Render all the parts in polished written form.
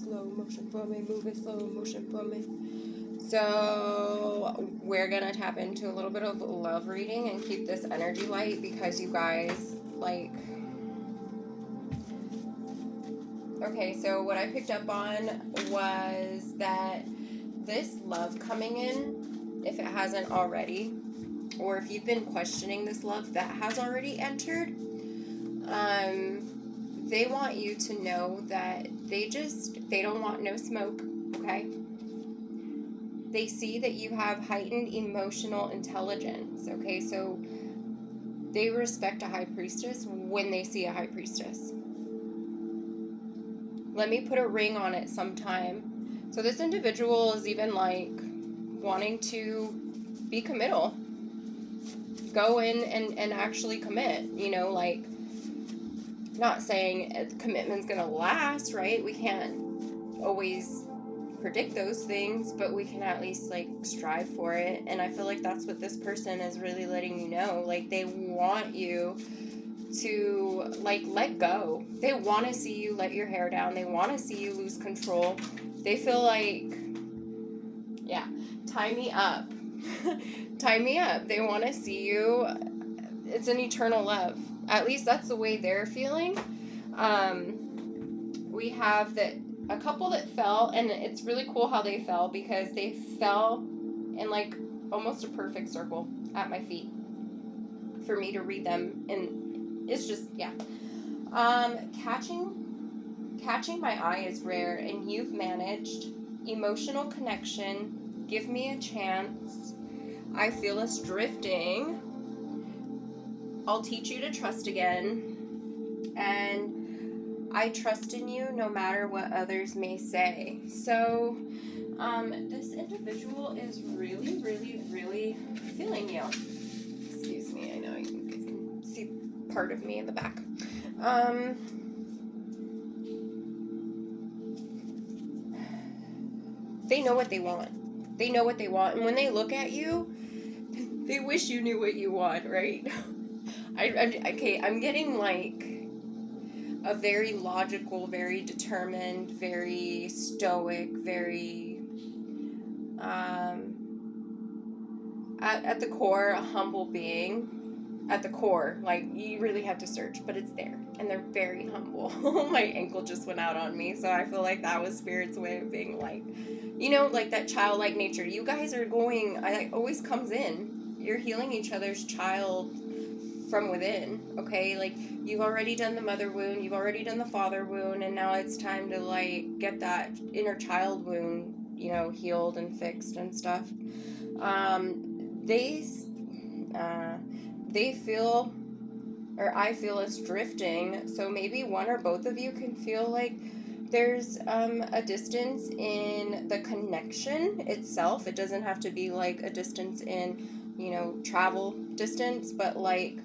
Slow motion for me, move it slow motion for me. So we're gonna tap into a little bit of love reading and keep this energy light because you guys like. Okay, so what I picked up on was that this love coming in, if it hasn't already, or if you've been questioning this love that has already entered, they want you to know that they don't want no smoke, okay? They see that you have heightened emotional intelligence, okay? So they respect a high priestess when they see a high priestess. Let me put a ring on it sometime. So this individual is even like wanting to be committal. Go in and actually commit, you know, like not saying commitment's gonna last, right? We can't always predict those things, but we can at least like strive for it. And I feel like that's what this person is really letting you know. Like they want you to like let go. They want to see you let your hair down. They want to see you lose control. They feel like, yeah, tie me up. Tie me up. They want to see you. It's an eternal love. At least that's the way they're feeling. We have that a couple that fell, and it's really cool how they fell because they fell in like almost a perfect circle at my feet for me to read them, and it's just, yeah. Catching my eye is rare, and you've managed. Emotional connection. Give me a chance. I feel us drifting. I'll teach you to trust again. And I trust in you no matter what others may say. So, this individual is really, really, really feeling you. Excuse me, I know you can see part of me in the back. They know what they want. They know what they want. And when they look at you, they wish you knew what you want, right? I'm getting like a very logical, very determined, very stoic, very, at the core, a humble being. At the core, like, you really have to search, but it's there, and they're very humble. My ankle just went out on me, so I feel like that was Spirit's way of being like, you know, like that childlike nature. You guys are going, it always comes in. You're healing each other's child from within, okay? Like, you've already done the mother wound, you've already done the father wound, and now it's time to, like, get that inner child wound, you know, healed and fixed and stuff. They feel, or I feel us drifting, so maybe one or both of you can feel like there's a distance in the connection itself. It doesn't have to be like a distance in, you know, travel distance, but like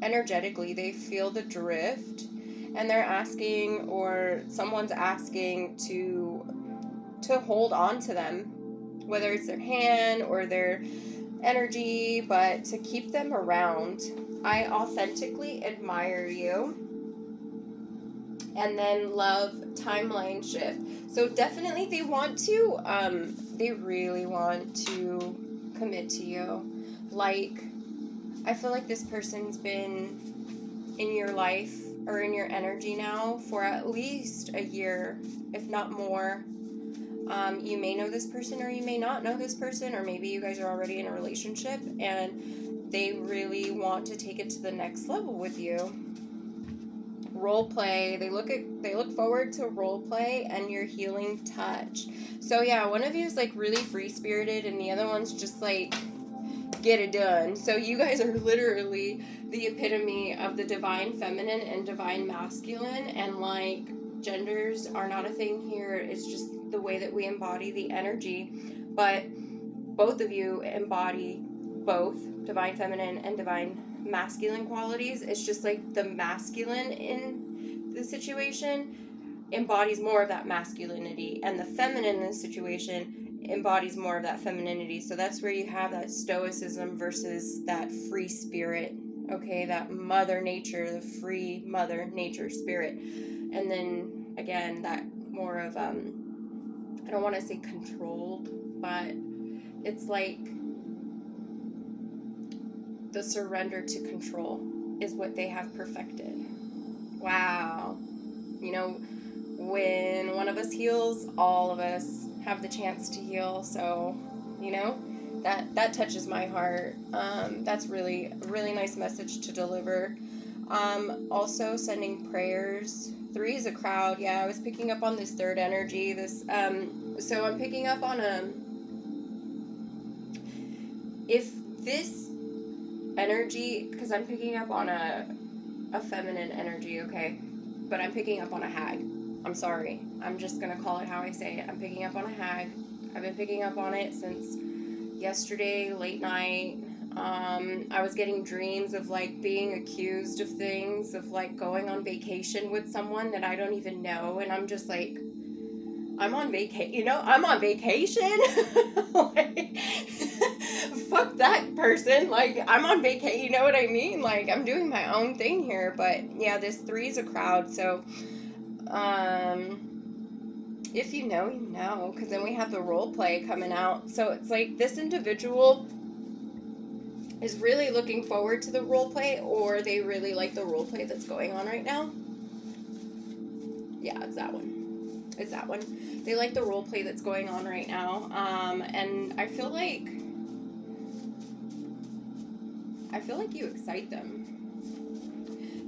energetically they feel the drift, and they're asking, or someone's asking to hold on to them, whether it's their hand or their energy, but to keep them around. I authentically admire you. And then love timeline shift. So definitely they want to, they really want to commit to you. Like, I feel like this person's been in your life or in your energy now for at least a year, if not more. You may know this person or you may not know this person, or maybe you guys are already in a relationship and they really want to take it to the next level with you. Role play. They look forward to role play and your healing touch. So yeah, one of you is like really free spirited and the other one's just like get it done. So you guys are literally the epitome of the divine feminine and divine masculine, and like genders are not a thing here. It's just the way that we embody the energy. But both of you embody both divine feminine and divine masculine qualities. It's just like the masculine in the situation embodies more of that masculinity, and the feminine in the situation embodies more of that femininity. So that's where you have that stoicism versus that free spirit, okay? That mother nature, the free mother nature spirit. And then again, that more of, I don't want to say controlled, but it's like the surrender to control is what they have perfected. Wow. You know, when one of us heals, all of us have the chance to heal. So, you know, that touches my heart. That's really a really nice message to deliver. Also sending prayers. 3 is a crowd. Yeah, I was picking up on this third energy. So I'm picking up on if this energy, because I'm picking up on a feminine energy, okay, but I'm picking up on a hag. I'm sorry. I'm just going to call it how I say it. I'm picking up on a hag. I've been picking up on it since yesterday, late night. I was getting dreams of like being accused of things, of like going on vacation with someone that I don't even know. And I'm just like, I'm on vacation, I'm on vacation. Like, fuck that person. Like, I'm on vacation, you know what I mean? Like, I'm doing my own thing here. But yeah, this 3 is a crowd. So, if you know, you know, because then we have the role play coming out. So it's like this individual is really looking forward to the role play, or they really like the role play that's going on right now. Yeah, it's that one. It's that one. They like the role play that's going on right now. And I feel like you excite them.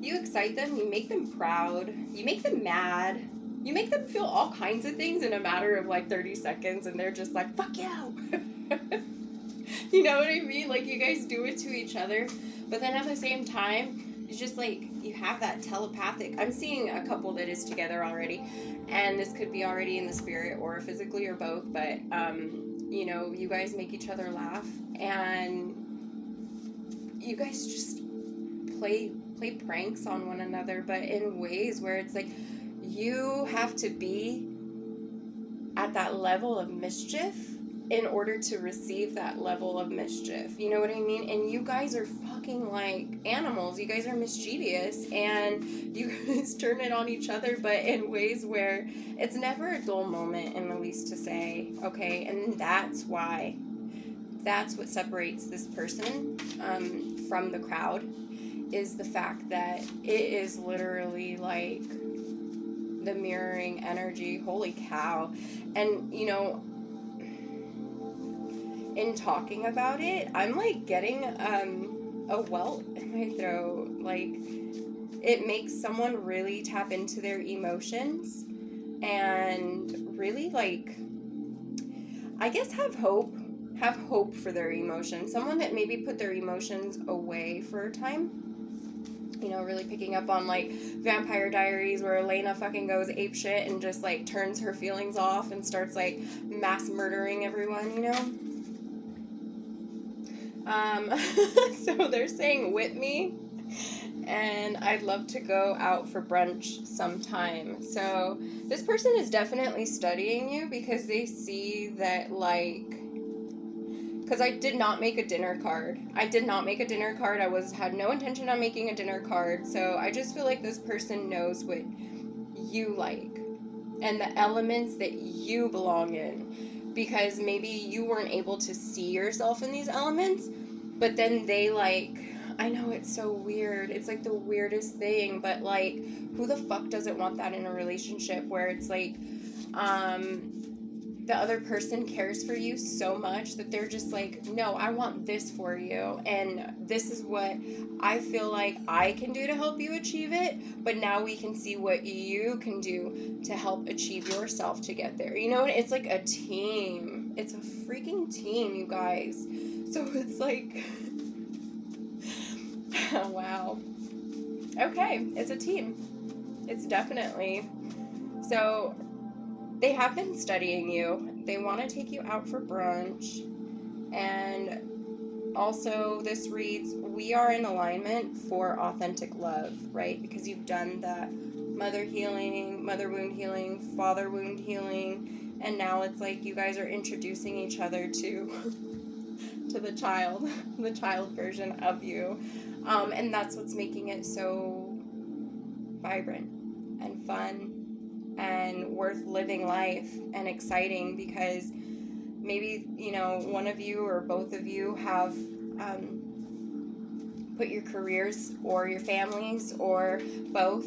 You excite them, you make them proud, you make them mad, you make them feel all kinds of things in a matter of like 30 seconds, and they're just like, fuck you. You know what I mean? Like, you guys do it to each other, but then at the same time, it's just like, you have that telepathic. I'm seeing a couple that is together already, and this could be already in the spirit or physically or both, but, you know, you guys make each other laugh, and you guys just play pranks on one another, but in ways where it's like you have to be at that level of mischief in order to receive that level of mischief. You know what I mean? And you guys are fucking like animals. You guys are mischievous, and you guys turn it on each other, but in ways where it's never a dull moment in the least to say, okay? And that's why. That's what separates this person from the crowd, is the fact that it is literally like the mirroring energy. Holy cow. And, you know, in talking about it, I'm like getting a welt in my throat. Like, it makes someone really tap into their emotions and really, like, I guess have hope for their emotions. Someone that maybe put their emotions away for a time. You know, really picking up on like Vampire Diaries, where Elena fucking goes apeshit and just like turns her feelings off and starts like mass murdering everyone, you know? So they're saying whip me, and I'd love to go out for brunch sometime. So this person is definitely studying you, because they see that, like, because I did not make a dinner card. I had no intention on making a dinner card. So I just feel like this person knows what you like and the elements that you belong in, because maybe you weren't able to see yourself in these elements, but then they, like, I know it's so weird. It's like the weirdest thing, but like, who the fuck doesn't want that in a relationship where it's like, the other person cares for you so much that they're just like, no, I want this for you, and this is what I feel like I can do to help you achieve it, but now we can see what you can do to help achieve yourself to get there. You know, it's like a team. It's a freaking team, you guys. So it's like, wow. Okay, it's a team. It's definitely. So they have been studying you. They want to take you out for brunch. And also, this reads, we are in alignment for authentic love, right? Because you've done the mother healing, mother wound healing, father wound healing, and now it's like you guys are introducing each other to the child version of you. And that's what's making it so vibrant and fun and worth living life and exciting, because maybe, one of you or both of you have put your careers or your families or both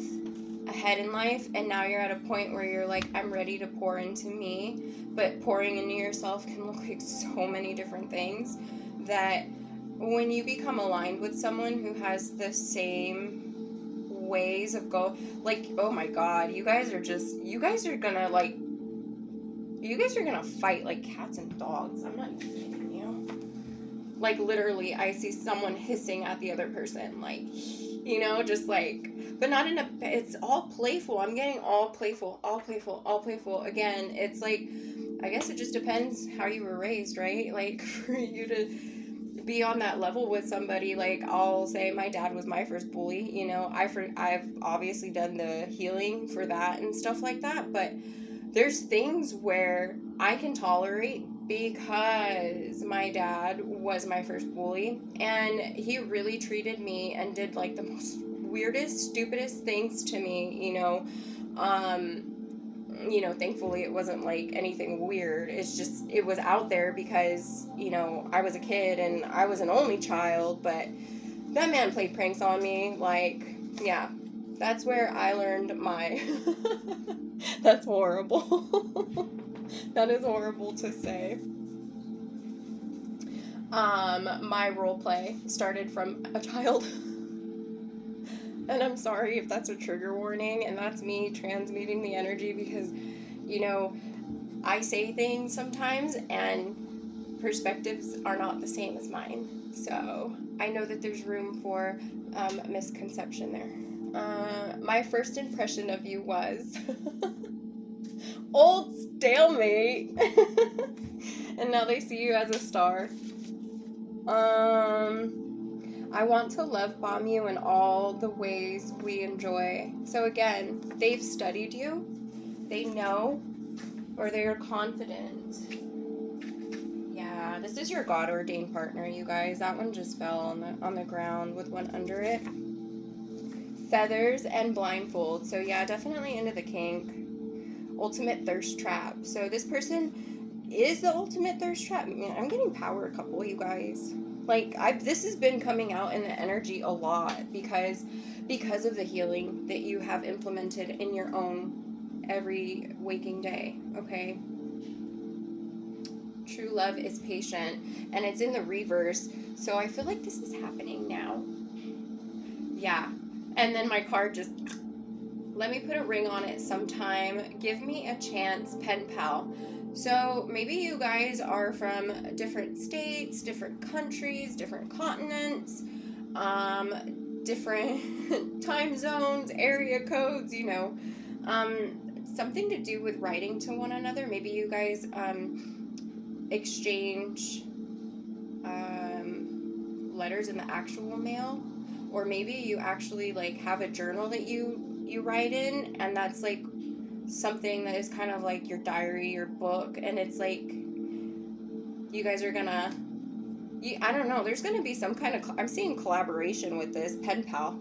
ahead in life, and now you're at a point where you're like, I'm ready to pour into me. But pouring into yourself can look like so many different things, that when you become aligned with someone who has the same ways of like, oh my god, you guys are gonna fight like cats and dogs. I'm not even kidding you. Like, literally, I see someone hissing at the other person, like, just like, but not in a, it's all playful. I'm getting all playful. Again, it's like, I guess it just depends how you were raised, right? Like, for you to be on that level with somebody, like, I'll say my dad was my first bully, I've obviously done the healing for that and stuff like that, but there's things where I can tolerate because my dad was my first bully, and he really treated me and did like the most weirdest, stupidest things to me, thankfully it wasn't like anything weird. It's just, it was out there because, I was a kid and I was an only child, but that man played pranks on me. Like, yeah, that's where I learned my, that's horrible. That is horrible to say. My role play started from a child. And I'm sorry if that's a trigger warning, and that's me transmuting the energy, because, I say things sometimes and perspectives are not the same as mine. So I know that there's room for misconception there. My first impression of you was old stalemate. And now they see you as a star. I want to love bomb you in all the ways we enjoy. So again, they've studied you, they know, or they are confident. Yeah, this is your God ordained partner, you guys. That one just fell on the ground with one under it. Feathers and blindfold. So yeah, definitely into the kink. Ultimate thirst trap. So this person is the ultimate thirst trap. Man, I'm getting power couple, you guys. Like, this has been coming out in the energy a lot because of the healing that you have implemented in your own every waking day, okay? True love is patient, and it's in the reverse, so I feel like this is happening now. Yeah, and then my card just, let me put a ring on it sometime. Give me a chance, pen pal. So maybe you guys are from different states, different countries, different continents, different time zones, area codes, something to do with writing to one another. Maybe you guys exchange letters in the actual mail, or maybe you actually like have a journal that you write in, and that's like something that is kind of like your diary, your book, and it's like you guys are gonna, I don't know, there's gonna be some kind of, I'm seeing collaboration with this pen pal.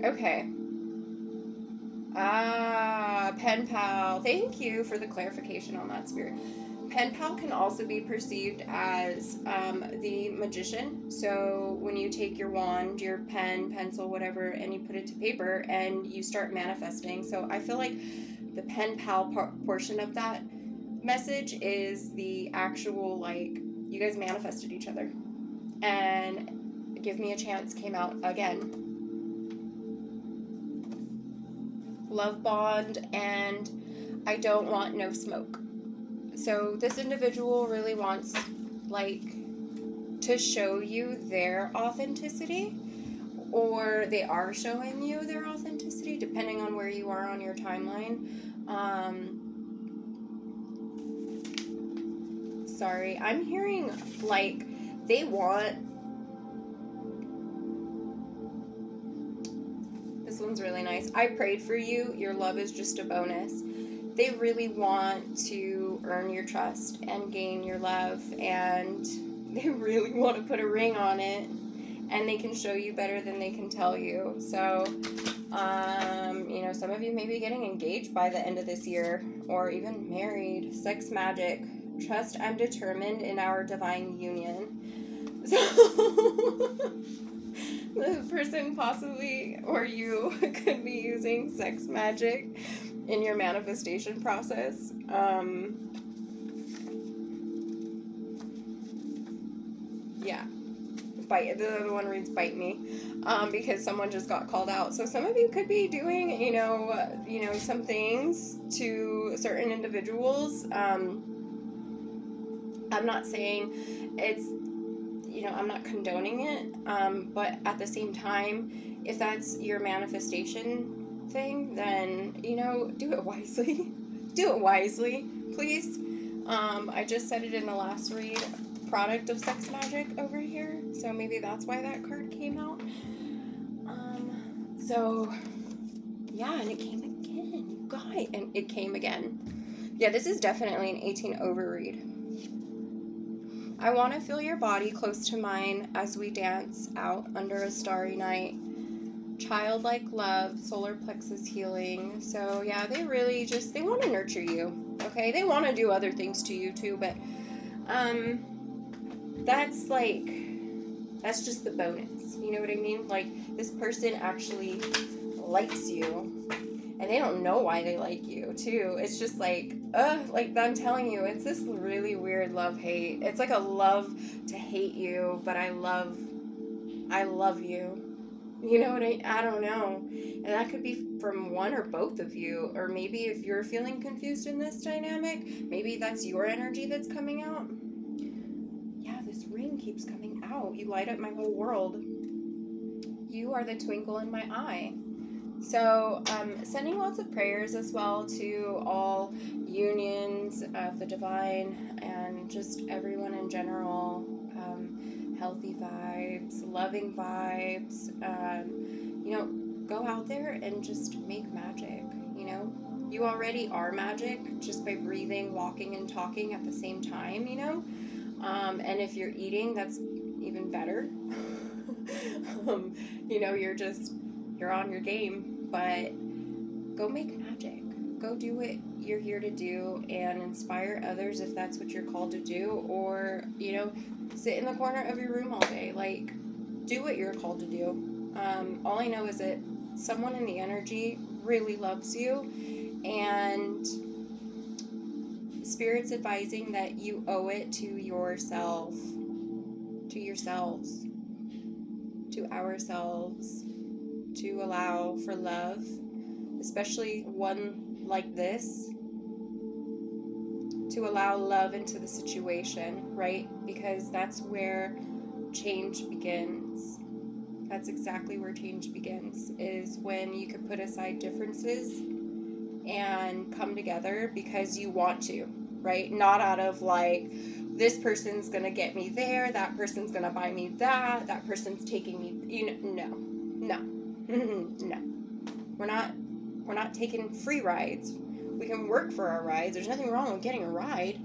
Okay. Pen pal, thank you for the clarification on that, spirit. Pen pal can also be perceived as the magician. So when you take your wand, your pen, pencil, whatever, and you put it to paper and you start manifesting. So I feel like the pen pal portion of that message is the actual, like, you guys manifested each other. And Give Me a Chance came out again. Love bond, and I don't want no smoke. So this individual really wants, like, to show you their authenticity, or they are showing you their authenticity, depending on where you are on your timeline. Sorry, I'm hearing, like, they want, this one's really nice. I prayed for you. Your love is just a bonus. They really want to earn your trust and gain your love, and they really want to put a ring on it, and they can show you better than they can tell you. So Some of you may be getting engaged by the end of this year, or even married. Sex magic. Trust I'm determined in our divine union. So the person possibly, or you, could be using sex magic in your manifestation process. Yeah. Bite. The other one reads "bite me," because someone just got called out. So some of you could be doing, some things to certain individuals. I'm not saying it's, I'm not condoning it, but at the same time, if that's your manifestation thing, then do it wisely. Do it wisely, please. I just said it in the last read. Product of sex magic over here, so maybe that's why that card came out. And it came again, you guys, and it came again. Yeah, this is definitely an 18 overread. I want to feel your body close to mine as we dance out under a starry night. Childlike love, solar plexus healing. So yeah, they really they want to nurture you. Okay, they want to do other things to you too, but that's just the bonus. You know what I mean? Like, this person actually likes you, and they don't know why they like you too. It's just like I'm telling you, it's this really weird love-hate. It's like a love to hate you, but I love you. You know what I don't know. And that could be from one or both of you. Or maybe if you're feeling confused in this dynamic, maybe that's your energy that's coming out. Yeah, this ring keeps coming out. You light up my whole world. You are the twinkle in my eye. So, sending lots of prayers as well to all unions of the divine and just everyone in general. Healthy vibes, loving vibes. Go out there and just make magic. You already are magic just by breathing, walking, and talking at the same time. And if you're eating, that's even better. You're on your game, but go make magic. Go do what you're here to do and inspire others if that's what you're called to do, or, sit in the corner of your room all day. Like, do what you're called to do. All I know is that someone in the energy really loves you, and Spirit's advising that you owe it to yourself, to yourselves, to ourselves, to allow for love, especially one like this, to allow love into the situation, right? Because that's where change begins. That's exactly where change begins, is when you can put aside differences and come together because you want to, right? Not out of this person's gonna get me there, that person's gonna buy me that person's taking me, no. No. We're not taking free rides. We can work for our rides. There's nothing wrong with getting a ride,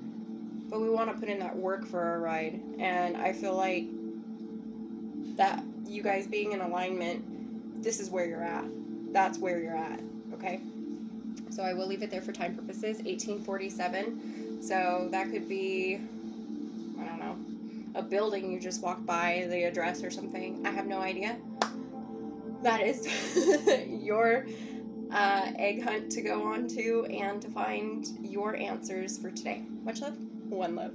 but we want to put in that work for our ride. And I feel like that you guys being in alignment, this is where you're at. That's where you're at, okay? So I will leave it there for time purposes, 1847. So that could be, I don't know, a building you just walked by, the address or something. I have no idea. That is your egg hunt to go on to and to find your answers for today. Much love. One love.